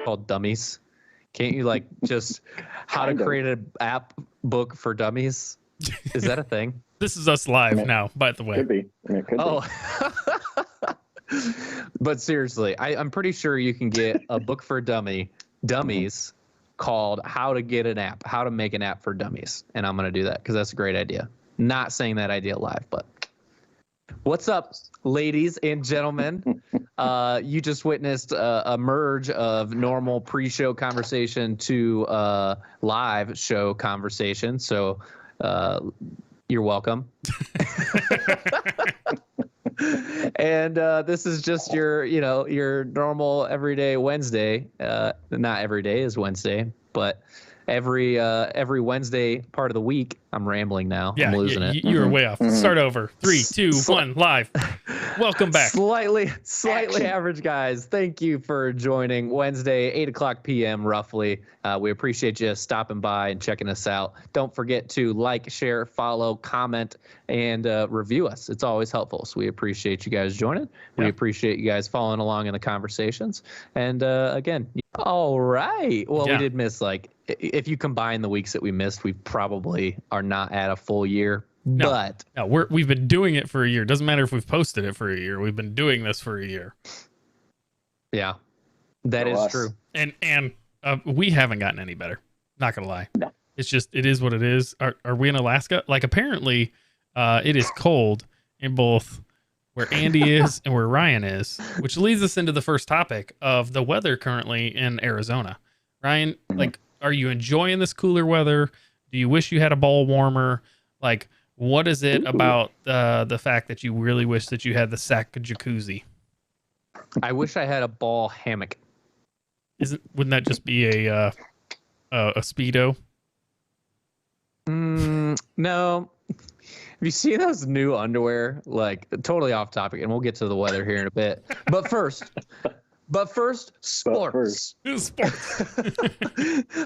called Dummies? Can't you like just how to create an app book for dummies? Is that a thing? This is us live now, by the way. Could be. I mean, it could be. But seriously, I'm pretty sure you can get a book for dummies called How to Get an App, How to Make an App for Dummies. And I'm going to do that because that's a great idea. Not saying that idea live, but what's up, ladies and gentlemen? You just witnessed a merge of normal pre-show conversation to live show conversation. So you're welcome. And this is just your normal everyday Wednesday. Not every day is Wednesday, but every Wednesday part of the week. I'm rambling now. Yeah, I'm losing it. You were way off. Start over. 3, 2, 1, live. Welcome back. Slightly average guys. Thank you for joining Wednesday, 8:00 p.m. roughly. We appreciate you stopping by and checking us out. Don't forget to like, share, follow, comment, and review us. It's always helpful. So we appreciate you guys joining. We appreciate you guys following along in the conversations. And again, all right. Well, we did miss if you combine the weeks that we missed, we probably are not at a full year. No, we've been doing it for a year. Doesn't matter if we've posted it for a year. We've been doing this for a year. Yeah, that is true. And we haven't gotten any better. Not gonna lie. No. It's just, it is what it is. Are we in Alaska? Like, apparently, it is cold in both where Andy is and where Ryan is, which leads us into the first topic of the weather currently in Arizona. Ryan, like, are you enjoying this cooler weather? Do you wish you had a ball warmer? Like, what is it about the fact that you really wish that you had the sack jacuzzi? I wish I had a ball hammock. Wouldn't that just be a Speedo? No. Have you seen those new underwear? Like, totally off topic, and we'll get to the weather here in a bit. But first, sports.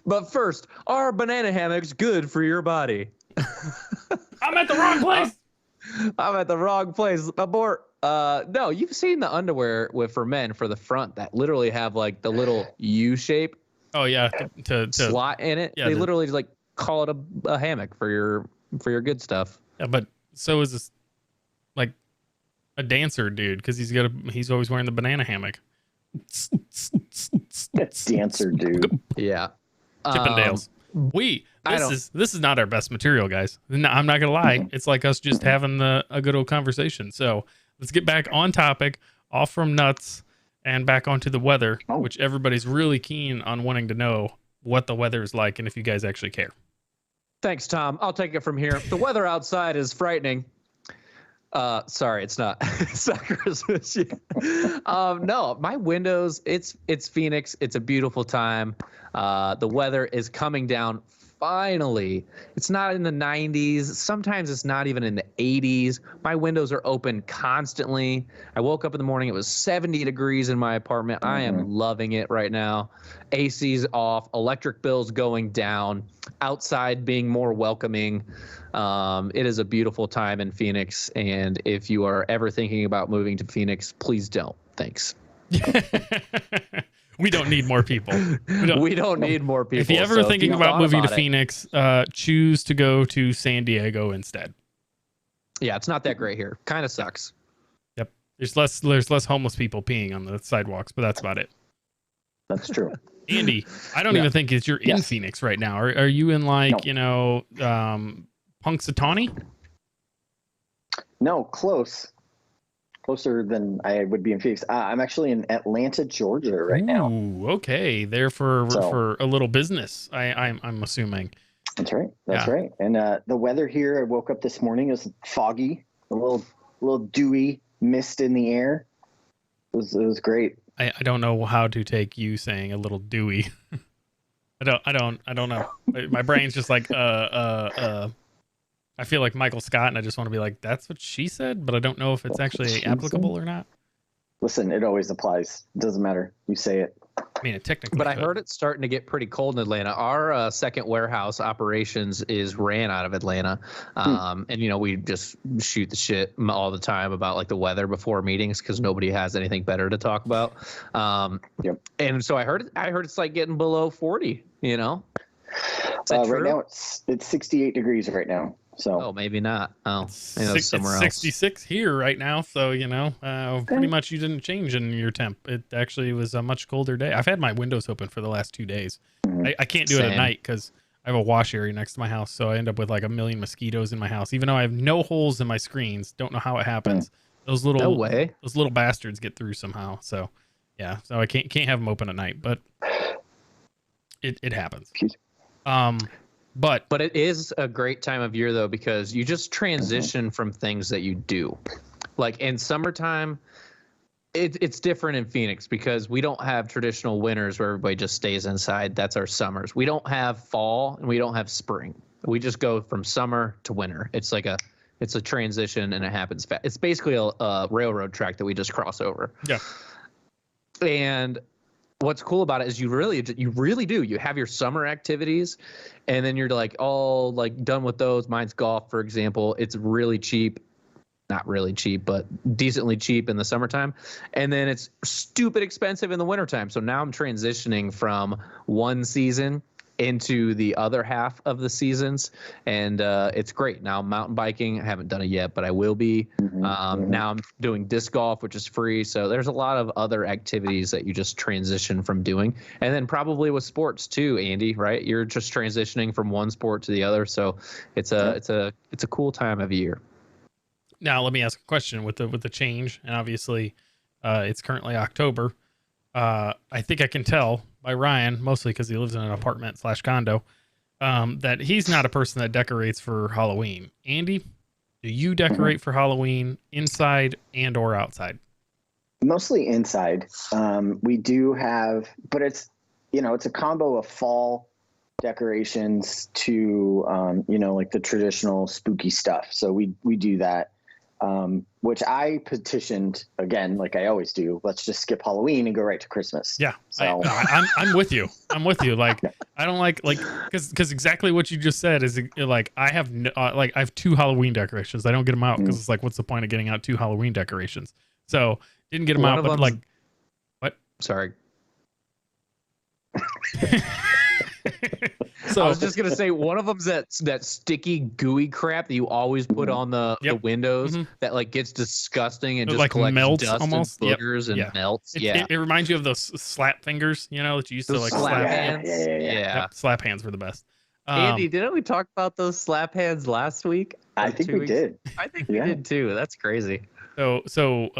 But first, are banana hammocks good for your body? I'm at the wrong place. I'm at the wrong place. Abort. No, you've seen the underwear for men for the front that literally have like the little U shape. Oh yeah, to slot in it. Yeah, they literally just like call it a hammock for your good stuff. Yeah, but so is this like a dancer dude because he's always wearing the banana hammock. Dancer dude. Yeah. Chippendales. This is not our best material, guys. No, I'm not gonna lie. It's like us just having a good old conversation. So let's get back on topic, off from nuts, and back onto the weather, which everybody's really keen on wanting to know what the weather is like and if you guys actually care. Thanks, Tom. I'll take it from here. The weather outside is frightening. Sorry, it's not. It's not Christmas yet. No, my windows. It's Phoenix. It's a beautiful time. The weather is coming down. Finally, it's not in the 90s. Sometimes it's not even in the 80s. My windows are open constantly. I woke up in the morning. It was 70 degrees in my apartment. I am loving it right now. AC's off. Electric bills going down. Outside being more welcoming. It is a beautiful time in Phoenix. And if you are ever thinking about moving to Phoenix, please don't. Thanks. We don't need more people. We don't need more people. If you're ever thinking about moving to Phoenix, choose to go to San Diego instead. Yeah, it's not that great here. Kind of sucks. Yep. There's less homeless people peeing on the sidewalks, but that's about it. That's true. Andy, I don't even think you're in Phoenix right now. Are you in Punxsutawney? No, close. Closer than I would be in Phoenix. I'm actually in Atlanta, Georgia right now. Ooh, okay. There for a little business, I'm assuming. That's right. That's right. And the weather here, I woke up this morning, it was foggy, a little dewy mist in the air. It was great. I don't know how to take you saying a little dewy. I don't know. My brain's just like I feel like Michael Scott, and I just want to be like, that's what she said, but I don't know if it's actually applicable or not. Listen, it always applies. It doesn't matter. You say it. I mean, it technically. But I could. heard it's starting to get pretty cold in Atlanta. Our second warehouse operations is ran out of Atlanta, and we just shoot the shit all the time about like the weather before meetings because nobody has anything better to talk about. Yep. And so I heard it's like getting below 40. Is that true? Right now it's 68 degrees right now. So Oh, maybe not. Oh, It's somewhere else. 66 here right now, so pretty much you didn't change in your temp. It actually was a much colder day. I've had my windows open for the last 2 days. I can't do it at Same. night because I have a wash area next to my house, so I end up with like a million mosquitoes in my house, even though I have no holes in my screens. Don't know how it happens. Those No little way. those little bastards get through somehow. So yeah, so I can't have them open at night, but it happens. But it is a great time of year though because you just transition from things that you do. Like in summertime, it's different in Phoenix because we don't have traditional winters where everybody just stays inside. That's our summers. We don't have fall and we don't have spring. We just go from summer to winter. It's a transition and it happens fast. It's basically a railroad track that we just cross over. yeah, And what's cool about it is you really do. You have your summer activities, and then you're like all like done with those. Mine's golf, for example. It's really cheap, not really cheap, but decently cheap in the summertime, and then it's stupid expensive in the wintertime. So now I'm transitioning from one season into the other half of the seasons, and it's great. Now mountain biking, I haven't done it yet, but I will be. Now I'm doing disc golf, which is free. So there's a lot of other activities that you just transition from doing, and then probably with sports too, Andy. Right? You're just transitioning from one sport to the other. So it's a cool time of year. now let me ask a question with the change, and obviously, it's currently October. I think I can tell by Ryan, mostly because he lives in an apartment / condo, that he's not a person that decorates for Halloween. Andy, do you decorate for Halloween inside and or outside? mostly inside. We do have, but it's a combo of fall decorations to like the traditional spooky stuff. So we do that. Which I petitioned again, like I always do. Let's just skip Halloween and go right to Christmas. Yeah, So I'm with you. I'm with you. Like I don't like because exactly what you just said is like I have I have 2 Halloween decorations. I don't get them out because it's like, what's the point of getting out 2 Halloween decorations? So didn't get them One out, of but them's- like what? Sorry. So I was just gonna say one of them's that sticky gooey crap that you always put on the windows that like gets disgusting and It, just like, collects melts dust almost. and Yep. boogers and Yeah. melts. it reminds you of those slap fingers, that you used to Those like slap slap. hands. Yeah. Yep, slap hands were the best. Andy, didn't we talk about those slap hands last week? I Or think 2 we weeks? did. I think Yeah. we did too. That's crazy. So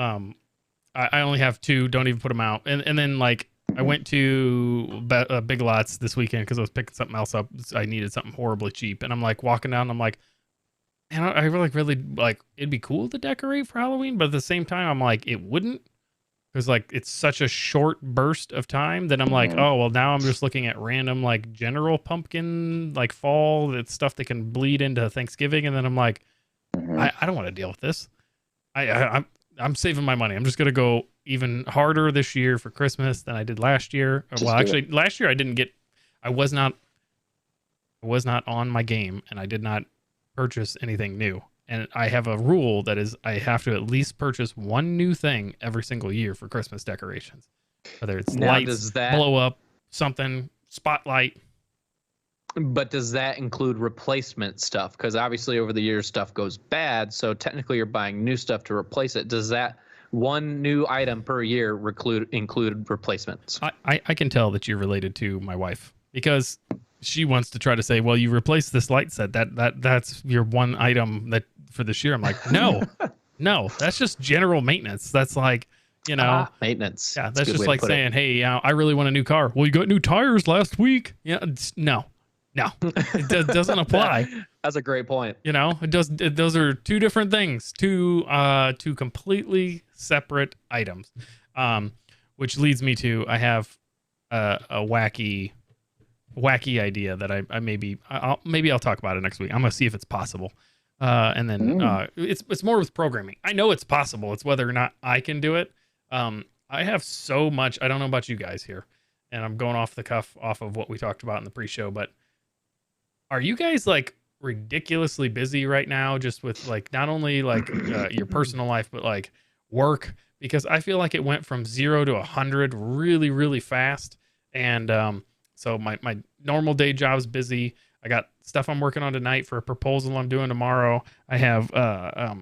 I only have 2. Don't even put them out. And then like I went to Big Lots this weekend because I was picking something else up. I needed something horribly cheap, and I'm like walking down. And I'm like, man, I really like. It'd be cool to decorate for Halloween, but at the same time, I'm like, it wouldn't, because like it's such a short burst of time that I'm like, oh well, now I'm just looking at random like general pumpkin like fall. That's stuff that can bleed into Thanksgiving, and then I'm like, I don't want to deal with this. I'm saving my money. I'm just gonna go even harder this year for Christmas than I did last year. Just Well, do actually, last year I was not on my game, and I did not purchase anything new. And I have a rule that is I have to at least purchase one new thing every single year for Christmas decorations, whether it's Now, lights, does that blow up, something, spotlight. But does that include replacement stuff? Because obviously over the years stuff goes bad, so technically you're buying new stuff to replace it. Does that one new item per year include replacements? I can tell that you're related to my wife because she wants to try to say, well, you replaced this light set. That's your one item that for this year. I'm like, no, that's just general maintenance. That's like, Maintenance. yeah, a that's good just way to like put it. saying, hey, I really want a new car. Well, you got new tires last week. Yeah, no, it doesn't apply. That's a great point. Those are 2 different things, two completely separate items. Which leads me to I have a wacky idea that I maybe I'll talk about it next week. I'm gonna see if it's possible. And then it's more with programming. I know it's possible. It's whether or not I can do it. I have so much. I don't know about you guys here. and I'm going off the cuff off of what we talked about in the pre-show, but are you guys like ridiculously busy right now, just with like not only like your personal life, but like work? Because I feel like it went from 0 to 100 really, really fast. And so my normal day job's busy. I got stuff I'm working on tonight for a proposal I'm doing tomorrow. I have a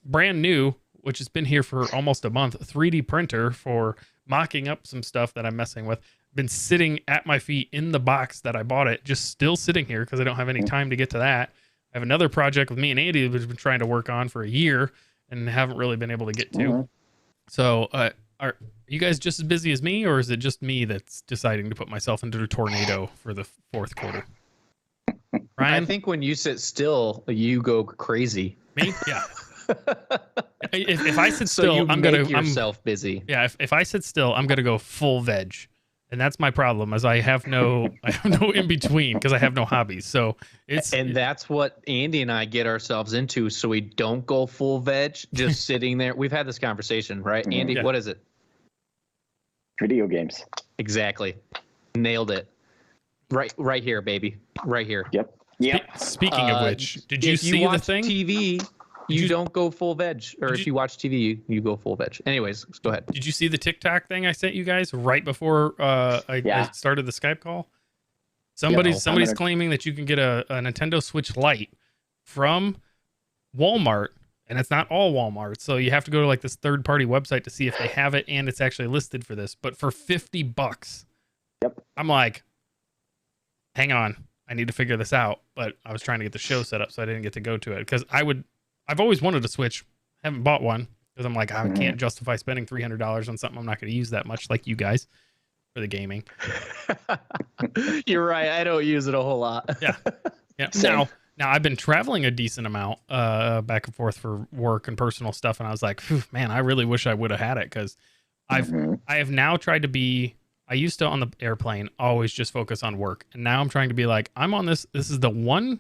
brand new, which has been here for almost a month, 3D printer for mocking up some stuff that I'm messing with. Been sitting at my feet in the box that I bought it, just still sitting here because I don't have any time to get to that. I have another project with me and Andy that we've been trying to work on for a year and haven't really been able to get to. So are you guys just as busy as me, or is it just me that's deciding to put myself into a tornado for the fourth quarter? Ryan? I think when you sit still, you go crazy. Me? Yeah. if I sit So still, you I'm make gonna yourself busy. Yeah, if I sit still, I'm gonna go full veg, and that's my problem. Is I have no in between because I have no hobbies. So And that's what Andy and I get ourselves into, so we don't go full veg, just sitting there. We've had this conversation, right? Andy, Yeah. what is it? Video games. Exactly. Nailed it. Right here, baby. Right here. Yep. Speaking of which, did you if see watch the thing? TV, you don't go full veg. Or if you watch TV, you go full veg. Anyways, go ahead. Did you see the TikTok thing I sent you guys right before I started the Skype call? Somebody's claiming that you can get a Nintendo Switch Lite from Walmart, and it's not all Walmart. So you have to go to like this third-party website to see if they have it, and it's actually listed for this. But for $50, Yep. I'm like, hang on, I need to figure this out. But I was trying to get the show set up, so I didn't get to go to it because I've always wanted a Switch, haven't bought one because I'm like, I can't justify spending $300 on something I'm not going to use that much, like you guys, for the gaming. You're right. I don't use it a whole lot. Yeah. Same. Now I've been traveling a decent amount back and forth for work and personal stuff, and I was like, man, I really wish I would have had it because I have now tried to be. I used to on the airplane always just focus on work, and now I'm trying to be like, I'm on this. This is the one.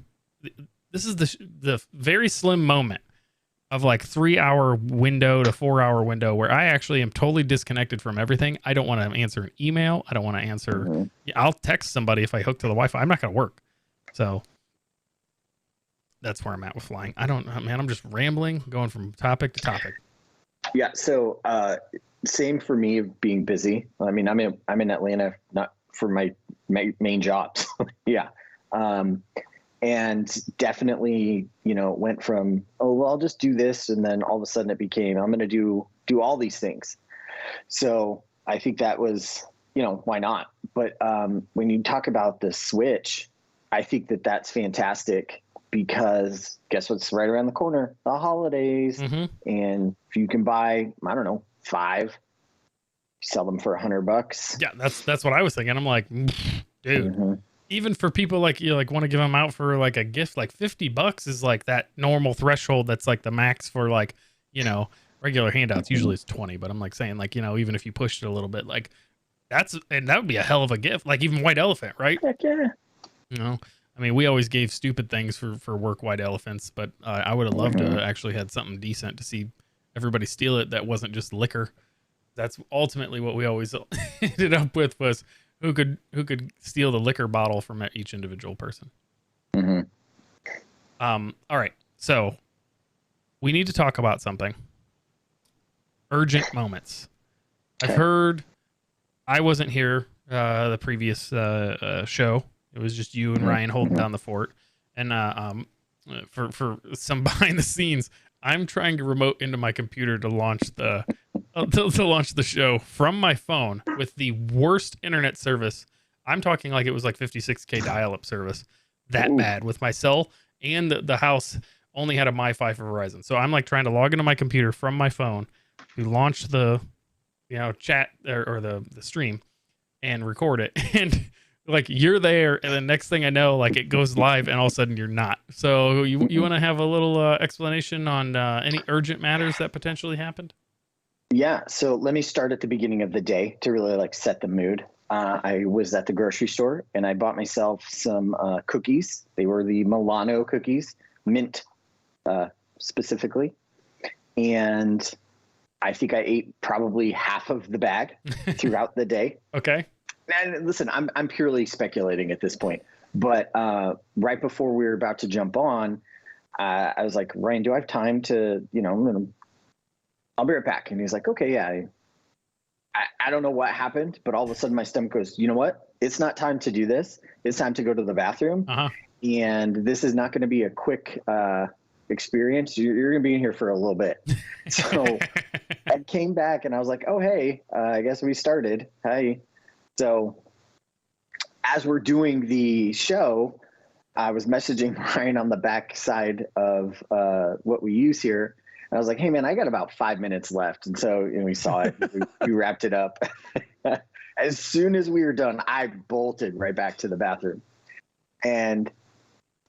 This is the very slim moment of like 3-hour window to 4-hour window where I actually am totally disconnected from everything. I don't want to answer an email. I don't want to answer. I'll text somebody if I hook to the Wi-Fi. I'm not going to work. So that's where I'm at with flying. I don't know, man. I'm just rambling, going from topic to topic. Yeah. So same for me of being busy. I mean, I'm in Atlanta, not for my main jobs. Yeah. And definitely, went from, well, I'll just do this. And then all of a sudden it became, I'm going to do all these things. So I think that was, why not? But when you talk about the Switch, I think that that's fantastic because guess what's right around the corner? The holidays. And if you can buy, I don't know, 5, sell them for $100. Yeah, that's what I was thinking. I'm like, dude, even for people like you, like want to give them out for like a gift, like $50 is like that normal threshold. That's like the max for like, regular handouts. Usually it's 20, but I'm like saying like, even if you pushed it a little bit, like that would be a hell of a gift. Like even White Elephant, right? Heck yeah. I mean, we always gave stupid things for work White Elephants, but I would have loved to actually had something decent to see everybody steal it. That wasn't just liquor. That's ultimately what we always ended up with was who could steal the liquor bottle from each individual person. All right. So we need to talk about something. Urgent moments. I've heard I wasn't here the previous show. It was just you and Ryan holding down the fort. And for some behind the scenes, I'm trying to remote into my computer to launch the show from my phone with the worst internet service. I'm talking like it was like 56K dial-up service. That bad with my cell, and the house only had a MiFi for Verizon. So I'm like trying to log into my computer from my phone to launch the chat or the stream and record it. And like you're there, and the next thing I know, like it goes live, and all of a sudden you're not. So you want to have a little explanation on any urgent matters that potentially happened? Yeah. So let me start at the beginning of the day to really like set the mood. I was at the grocery store and I bought myself some cookies. They were the Milano cookies, mint specifically, and I think I ate probably half of the bag throughout the day. Okay. And listen, I'm purely speculating at this point, but right before we were about to jump on, I was like, Ryan, do I have time to, I'll be right back. And he's like, okay, yeah. I don't know what happened, but all of a sudden my stomach goes, you know what? It's not time to do this. It's time to go to the bathroom. Uh-huh. And this is not going to be a quick experience. You're going to be in here for a little bit. So I came back and I was like, oh, hey, I guess we started. Hi. So as we're doing the show, I was messaging Ryan on the back side of what we use here. And I was like, hey, man, I got about 5 minutes left. And so we saw it. we wrapped it up. As soon as we were done, I bolted right back to the bathroom. And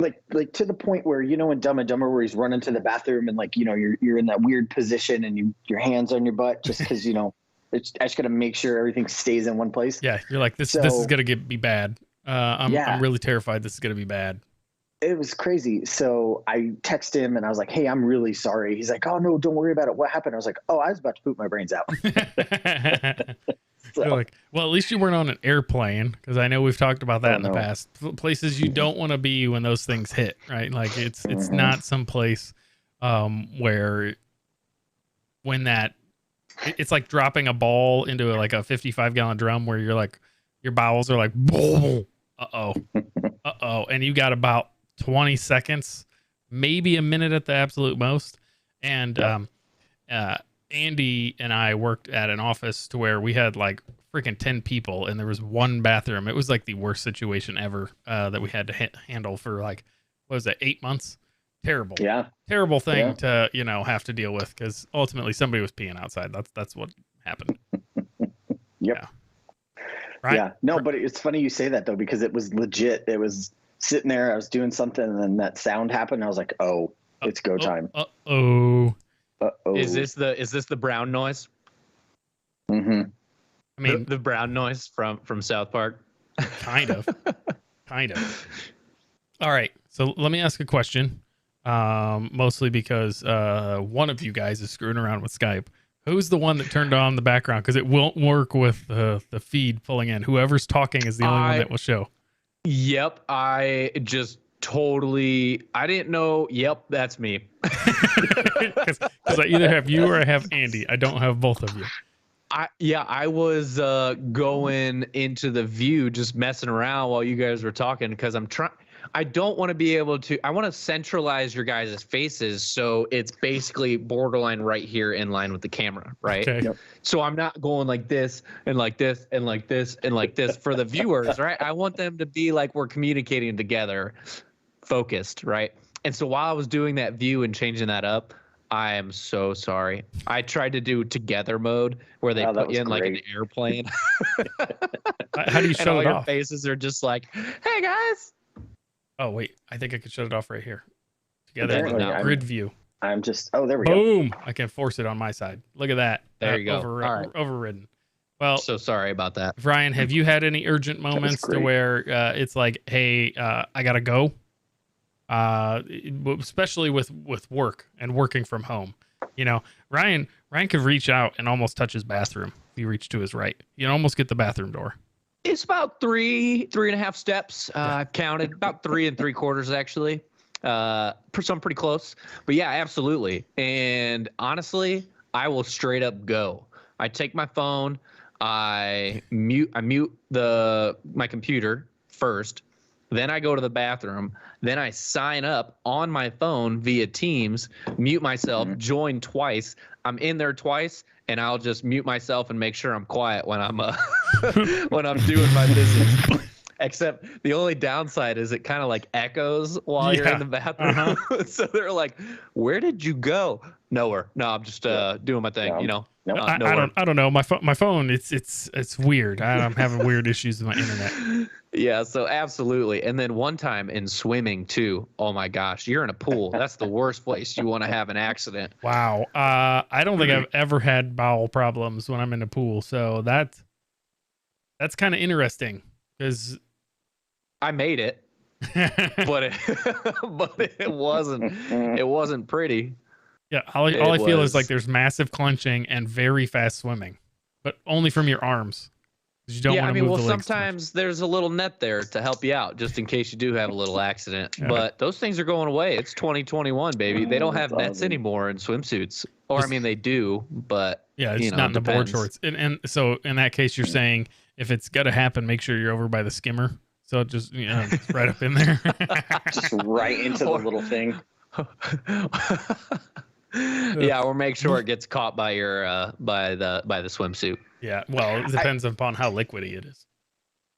like to the point where, in Dumb and Dumber, where he's running to the bathroom and you're in that weird position and your hands on your butt just because, I just got to make sure everything stays in one place. Yeah. You're like, this is going to be bad. I'm really terrified this is going to be bad. It was crazy. So I text him and I was like, hey, I'm really sorry. He's like, oh, no, don't worry about it. What happened? I was like, oh, I was about to poop my brains out. You're like, well, at least you weren't on an airplane, because I know we've talked about that in the past. Places you don't want to be when those things hit, right? Like it's not some place where when it's like dropping a ball into a 55-gallon drum where you're like, your bowels are like, uh-oh. And you got about 20 seconds, maybe a minute at the absolute most. And Andy and I worked at an office to where we had like freaking 10 people and there was one bathroom. It was like the worst situation ever that we had to handle for what was that, 8 months? Terrible. Yeah. Terrible thing to, have to deal with, because ultimately somebody was peeing outside. That's what happened. Yep. Yeah. Right? Yeah. No, but it's funny you say that though, because it was legit. It was sitting there. I was doing something and then that sound happened. I was like, oh, it's go time. Uh-oh. Is this the brown noise? Mm-hmm. I mean, the brown noise from South Park. Kind of. All right. So let me ask a question. Mostly because one of you guys is screwing around with Skype. Who's the one that turned on the background? Because it won't work with the feed pulling in. Whoever's talking is the only one that will show. Yep. I just totally. I didn't know. Yep, that's me. Because I either have you or I have Andy. I don't have both of you. I was going into the view, just messing around while you guys were talking, because I don't want to be able to. I want to centralize your guys' faces so it's basically borderline right here in line with the camera, right? Okay. Yep. So I'm not going like this and like this and like this and like this for the viewers, right? I want them to be like we're communicating together, focused, right? And so while I was doing that view and changing that up, I am so sorry. I tried to do together mode where they put you in like an airplane. How do you shut it your off? faces are just like, hey guys. Oh, wait. I think I could shut it off right here. Together in the grid view. I'm just, there we go. Boom. I can force it on my side. Look at that. There you go. All right. Overridden. Well, so sorry about that. Ryan, have you had any urgent moments to where it's like, hey, I got to go? Especially with work and working from home. Ryan could reach out and almost touch his bathroom if you reach to his right. You can almost get the bathroom door. It's about 3.5 steps. I've counted about 3 3/4 actually. So I'm pretty close, but yeah, absolutely. And honestly, I will straight up go. I take my phone, I mute my computer first, then I go to the bathroom, then I sign up on my phone via Teams, mute myself, join twice. I'm in there twice, and I'll just mute myself and make sure I'm quiet when I'm when I'm doing my business. Except the only downside is it kind of like echoes while you're in the bathroom. So they're like, "Where did you go?" Nowhere. No, I'm just doing my thing. Nope. I don't know. My phone. It's weird. I'm having weird issues with my internet. Yeah. So absolutely. And then one time in swimming too. Oh my gosh, you're in a pool. That's the worst place you want to have an accident. Wow. I don't think I've ever had bowel problems when I'm in a pool. So that's kind of interesting because I made it, but it wasn't pretty. Yeah, all It I feel is like was- there's massive clenching and very fast swimming, but only from your arms. 'Cause you don't Yeah, want I to mean, move well, the legs too much. sometimes there's a little net there to help you out, just in case you do have a little accident. Yeah. But those things are going away. It's 2021, baby. They Oh, don't have that's nets awesome. anymore in swimsuits. Or, I Just- mean, they do, but Yeah, it's you know, not in the board depends. shorts. And so in that case, you're saying if it's got to happen, make sure you're over by the skimmer. So it just, just right up in there. Just right into the Or- little thing. Yeah, or make sure it gets caught by your by the swimsuit. Yeah, well, it depends upon how liquidy it is.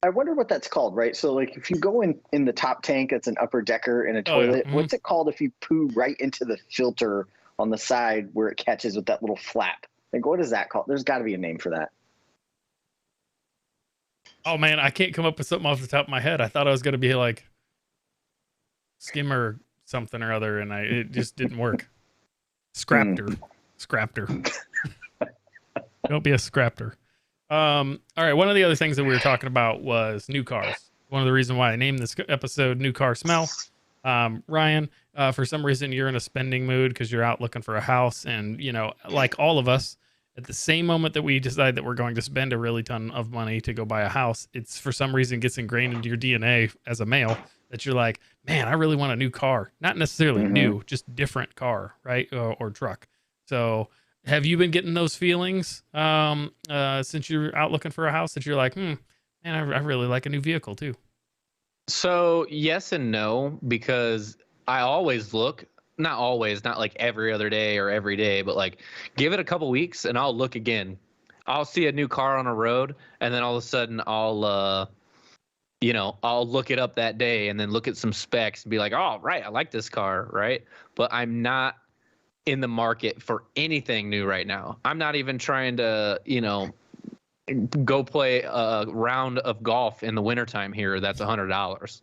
I wonder what that's called, right? So, like, if you go in the top tank, it's an upper decker in a Oh, yeah. toilet. Mhm. What's it called if you poo right into the filter on the side where it catches with that little flap? Like, what is that called? There's got to be a name for that. Oh man, I can't come up with something off the top of my head. I thought I was gonna be like skimmer something or other, and it just didn't work. Scrapter. Don't be a scrapter. All right. One of the other things that we were talking about was new cars. One of the reasons why I named this episode "New Car Smell." Ryan, for some reason you're in a spending mood because you're out looking for a house, and like all of us, at the same moment that we decide that we're going to spend a really ton of money to go buy a house, it's for some reason gets ingrained into your DNA as a male that you're like, man, I really want a new car. Not necessarily new, just different car, right? Or truck. So have you been getting those feelings since you're out looking for a house that you're like, man, I really like a new vehicle too? So yes and no, because I always look, not always, not like every other day or every day, but like give it a couple weeks and I'll look again. I'll see a new car on a road and then all of a sudden I'll look it up that day and then look at some specs and be like, oh, right, I like this car, right? But I'm not in the market for anything new right now. I'm not even trying to, go play a round of golf in the wintertime here. That's $100.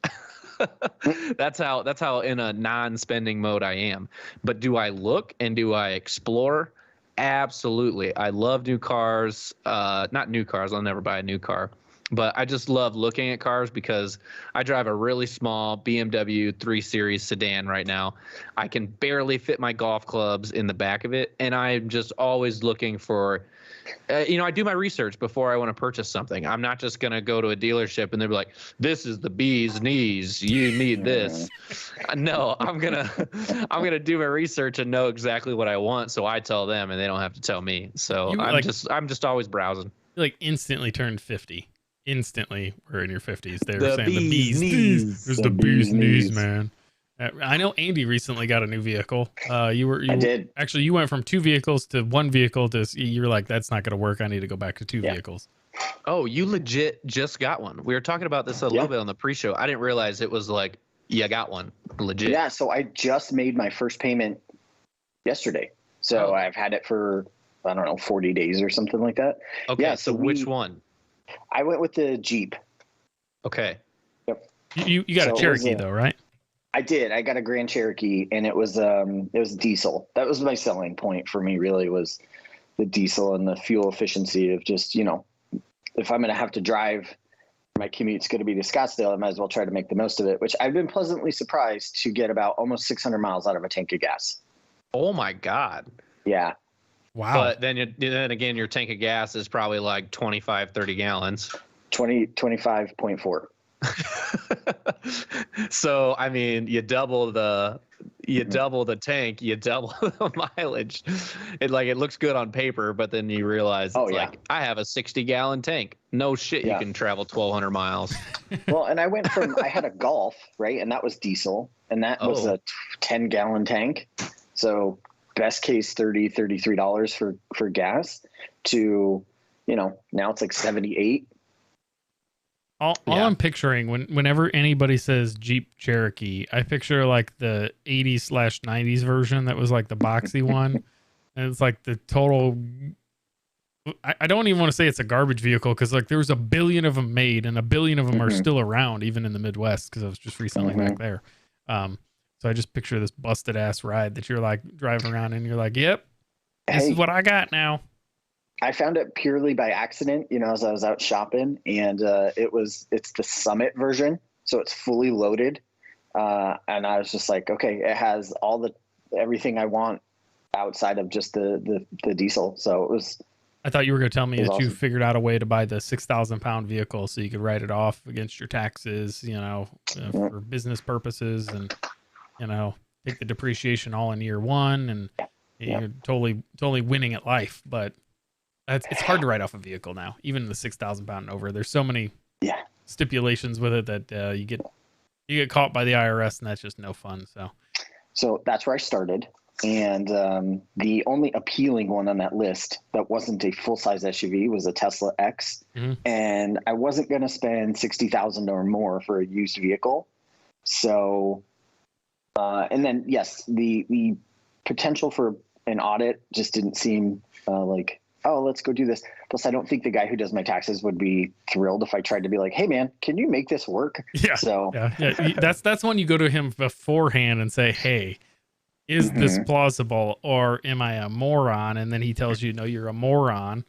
That's how in a non-spending mode I am. But do I look and do I explore? Absolutely. I love new cars. Not new cars. I'll never buy a new car. But I just love looking at cars because I drive a really small BMW 3 Series sedan right now. I can barely fit my golf clubs in the back of it. And I'm just always looking for, I do my research before I want to purchase something. I'm not just going to go to a dealership and they'll be like, this is the bee's knees. You need this. No, I'm going to do my research and know exactly what I want. So I tell them and they don't have to tell me. So I'm just always browsing. You like instantly turned 50. Instantly, we're in your 50s. They're The saying the bee's bee's knees. There's The the bee's bee's knees, knees. man. I know Andy recently got a new vehicle. I did. Actually, you went from 2 vehicles to 1 vehicle to you're like, that's not going to work. I need to go back to 2 vehicles. Oh, you legit just got one. We were talking about this a little bit on the pre-show. I didn't realize it was like, you got one legit. Yeah. So I just made my first payment yesterday. So I've had it for, 40 days or something like that. Okay. Yeah, So so which we- one? I went with the Jeep. Okay. You got So a it was Cherokee though, right? I did. I got a Grand Cherokee, and it was diesel. That was my selling point for me. Really, was the diesel and the fuel efficiency of just if I'm going to have to drive, my commute's going to be to Scottsdale. I might as well try to make the most of it. Which I've been pleasantly surprised to get about almost 600 miles out of a tank of gas. Oh my God. Yeah, Wow. But then again, your tank of gas is probably like 25, 30 gallons. 25.4. So, I mean, you double the tank, you double the mileage. It looks good on paper, but then you realize it's like, I have a 60-gallon tank. No shit, you can travel 1,200 miles. Well, and I had a Golf, right? And that was diesel, and that was a 10-gallon tank. So best case, $33 for gas to, now it's like 78. All I'm picturing whenever anybody says Jeep Cherokee, I picture like the 80s/90s version that was like the boxy one. And it's like the total. I don't even want to say it's a garbage vehicle because like there was a billion of them made and a billion of them are still around even in the Midwest because I was just recently back there. So I just picture this busted ass ride that you're like driving around and you're like, yep, this is what I got now. I found it purely by accident, as I was out shopping, and it's the Summit version, so it's fully loaded, and I was just like, okay, it has everything I want outside of just the diesel. So it was. I thought you were going to tell me It that was you awesome. figured out a way to buy the 6,000-pound vehicle so you could write it off against your taxes, for business purposes, and take the depreciation all in year one, and you're totally winning at life. But it's hard to write off a vehicle now, even the 6,000-pound and over. There's so many stipulations with it that you get caught by the IRS, and that's just no fun. So that's where I started. And the only appealing one on that list that wasn't a full-size SUV was a Tesla X. Mm-hmm. And I wasn't going to spend $60,000 or more for a used vehicle. So, and then, yes, the potential for an audit just didn't seem like, oh, let's go do this. Plus, I don't think the guy who does my taxes would be thrilled if I tried to be like, hey, man, can you make this work? Yeah. So yeah. That's when you go to him beforehand and say, hey, is this plausible, or am I a moron? And then he tells you, no, you're a moron,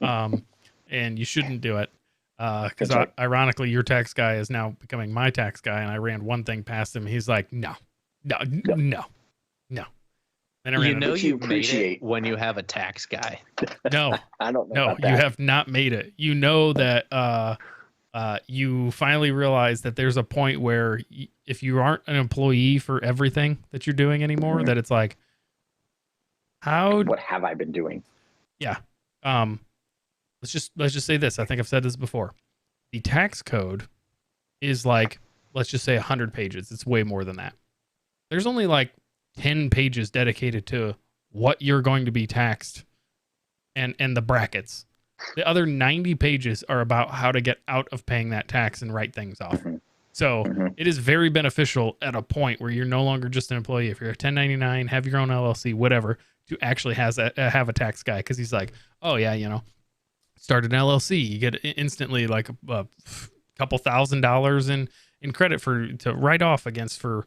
and you shouldn't do it. Because ironically, your tax guy is now becoming my tax guy, and I ran one thing past him. He's like, no. And I ran you made it when you have a tax guy. No, I don't know. no, about that. you have not made it. You know that you finally realize that there's a point where if you aren't an employee for everything that you're doing anymore, that it's like, what have I been doing? Yeah. Let's just say this. I think I've said this before. The tax code is like, let's just say 100 pages. It's way more than that. There's only like 10 pages dedicated to what you're going to be taxed and the brackets. The other 90 pages are about how to get out of paying that tax and write things off. So it is very beneficial at a point where you're no longer just an employee. If you're a 1099, have your own LLC, whatever, to actually have a tax guy. Because he's like, oh yeah, start an LLC, you get instantly like a couple $1,000s in credit to write off against for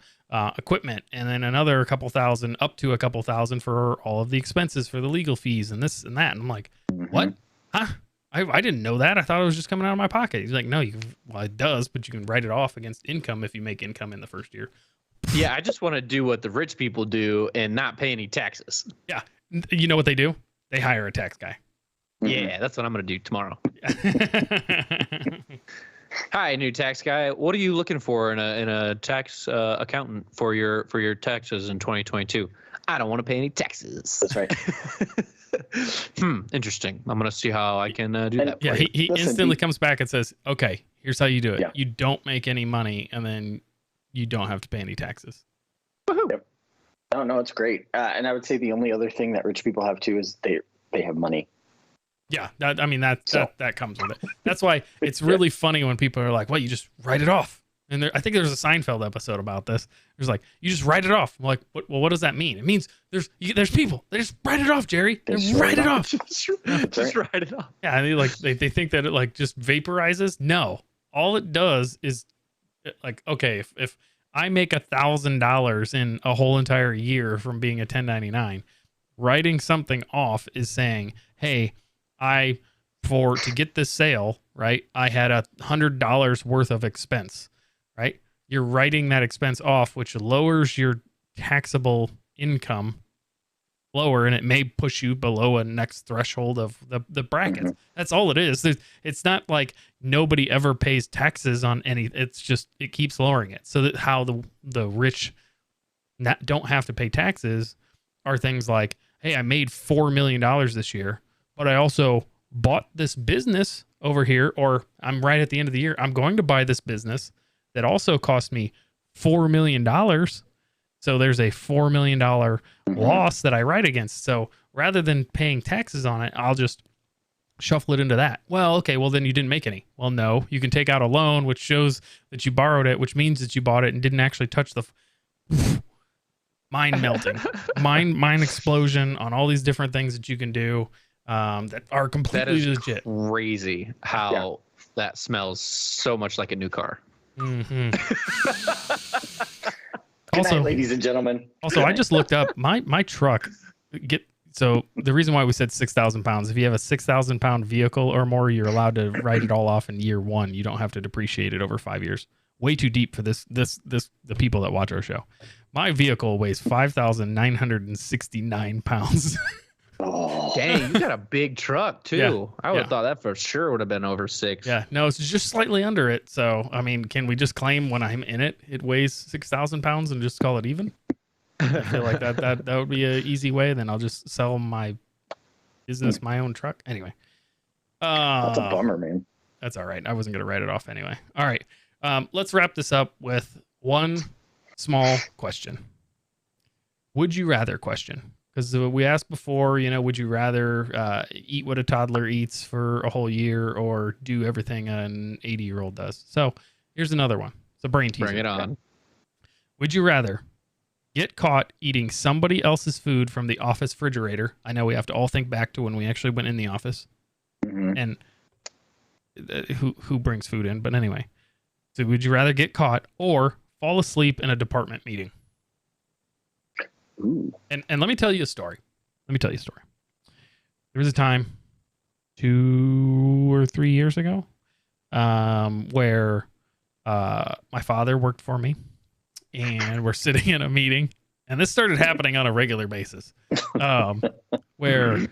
equipment, and then another couple thousand, up to a couple thousand for all of the expenses for the legal fees and this and that. And I'm like, what? Huh? I didn't know that. I thought it was just coming out of my pocket. He's like, no, it does, but you can write it off against income if you make income in the first year. Yeah, I just want to do what the rich people do and not pay any taxes. Yeah. You know what they do? They hire a tax guy. Yeah, that's what I'm going to do tomorrow. Hi, new tax guy. What are you looking for in a tax accountant for your taxes in 2022? I don't want to pay any taxes. That's right. Interesting. I'm gonna see how I can do that. Yeah, he instantly comes back and says, "Okay, here's how you do it. Yeah. You don't make any money, and then you don't have to pay any taxes." Yep. Oh no, it's great. And I would say the only other thing that rich people have too is they have money. Yeah, that comes with it. That's why it's really funny when people are like, "Well, you just write it off." And I think there's a Seinfeld episode about this. There's like, you just write it off. I'm like, what does that mean? It means there's people. They just write it off, Jerry. They write it off. Just write it off. Yeah, and they think that it like just vaporizes. No, all it does is like, okay, if I make $1,000 in a whole entire year from being a 1099, writing something off is saying, hey, to get this sale, right, I had $100 worth of expense, right? You're writing that expense off, which lowers your taxable income lower, and it may push you below a next threshold of the brackets. That's all it is. It's not like nobody ever pays taxes on any. It's just it keeps lowering it. So that how the rich don't have to pay taxes are things like, hey, I made $4 million this year, but I also bought this business over here, or I'm right at the end of the year, I'm going to buy this business that also cost me $4 million. So there's a $4 million loss that I write against. So rather than paying taxes on it, I'll just shuffle it into that. Well, okay, well then you didn't make any. Well, no, you can take out a loan, which shows that you borrowed it, which means that you bought it and didn't actually touch the mind melting, mind explosion on all these different things that you can do that are completely legit. Crazy how that smells so much like a new car. Mm-hmm. Good night, ladies and gentlemen. Also, I just looked up my truck. So the reason why we said 6,000 pounds, if you have a 6,000 pound vehicle or more, you're allowed to write it all off in year one. You don't have to depreciate it over 5 years. way too deep for the people that watch our show. My vehicle weighs 5,969 pounds. Oh, Dang, you got a big truck too. Yeah, I would have yeah. thought that for sure would have been over 6. Yeah, no, it's just slightly under it. So, I mean, can we just claim when I'm in it, it weighs 6,000 pounds and just call it even? I feel like that would be an easy way. Then I'll just sell my business, my own truck. Anyway. that's a bummer, man. That's all right. I wasn't going to write it off anyway. All right. Let's wrap this up with one small question. Would you rather question? Because we asked before, would you rather eat what a toddler eats for a whole year or do everything an 80-year-old does? So here's another one. It's a brain teaser. Bring it on. Would you rather get caught eating somebody else's food from the office refrigerator? I know we have to all think back to when we actually went in the office. Mhm. And who brings food in? But anyway, so would you rather get caught or fall asleep in a department meeting? Ooh. And let me tell you a story. There was a time 2 or 3 years ago where my father worked for me and we're sitting in a meeting, and this started happening on a regular basis where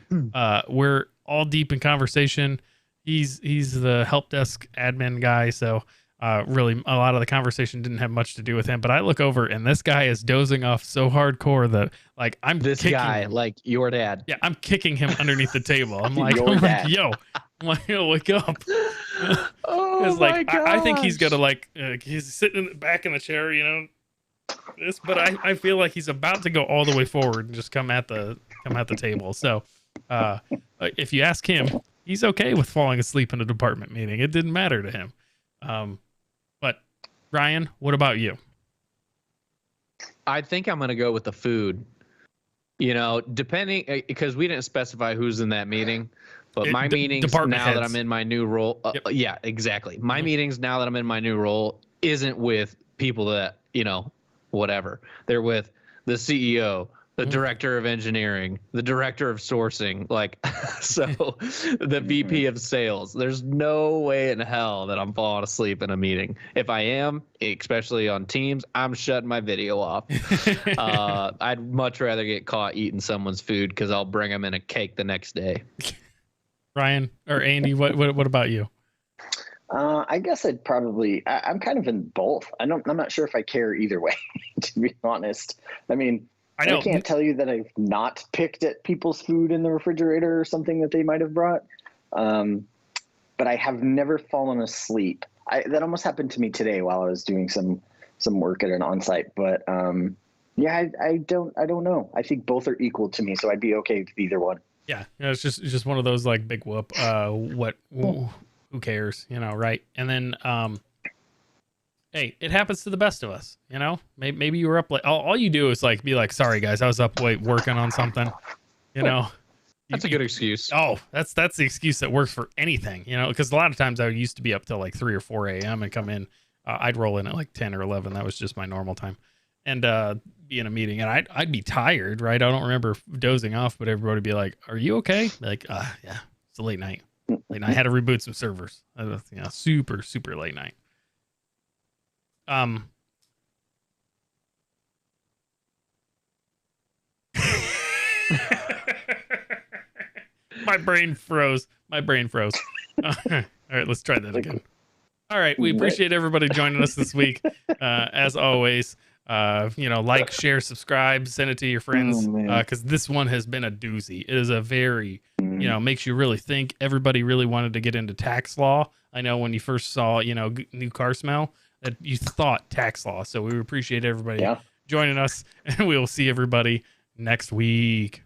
we're all deep in conversation. He's the help desk admin guy, so really a lot of the conversation didn't have much to do with him. But I look over and this guy is dozing off so hardcore that like I'm This kicking guy, him. like your dad. Yeah, I'm kicking him underneath the table. I'm like, Your dad. yo, wake up. Oh Because my like I think he's gonna like he's sitting in the back in the chair, this, but I feel like he's about to go all the way forward and just come at the table. So if you ask him, he's okay with falling asleep in a department meeting. It didn't matter to him. But Ryan, what about you? I think I'm gonna go with the food. Depending, because we didn't specify who's in that meeting, but my meetings department now that heads. I'm in my new role, Yep. yeah, exactly. My Mhm. meetings now that I'm in my new role isn't with people that whatever. They're with the CEO, the Mhm. director of engineering, the director of sourcing, like so the VP of sales. There's no way in hell that I'm falling asleep in a meeting. If I am, especially on Teams, I'm shutting my video off. I'd much rather get caught eating someone's food because I'll bring them in a cake the next day. Ryan or Andy, what about you? I guess I'd probably. I'm kind of in both. I'm not sure if I care either way, to be honest. I mean, I know. I can't tell you that I've not picked at people's food in the refrigerator or something that they might have brought. But I have never fallen asleep. That almost happened to me today while I was doing some work at an on-site. But yeah, I don't know. I think both are equal to me, so I'd be okay with either one. Yeah, it's just one of those like big whoop. Who cares, right? And then, hey, it happens to the best of us, Maybe you were up late. All you do is like be like, sorry guys, I was up late working on something, That's a good excuse. Oh, that's the excuse that works for anything, because a lot of times I used to be up till like 3 or 4 a.m. and come in. I'd roll in at like 10 or 11. That was just my normal time, and be in a meeting, and I'd be tired, right? I don't remember dozing off, but everybody would be like, "Are you okay?" Like, yeah, it's a late night. I had to reboot some servers. Super late night. My brain froze. All right, let's try that again. All right, we appreciate everybody joining us this week. As always, like, share, subscribe, send it to your friends, because this one has been a doozy. It is a very, makes you really think. Everybody really wanted to get into tax law. I know when you first saw, new car smell, that you thought tax law. So we appreciate everybody joining us, and we will see everybody next week.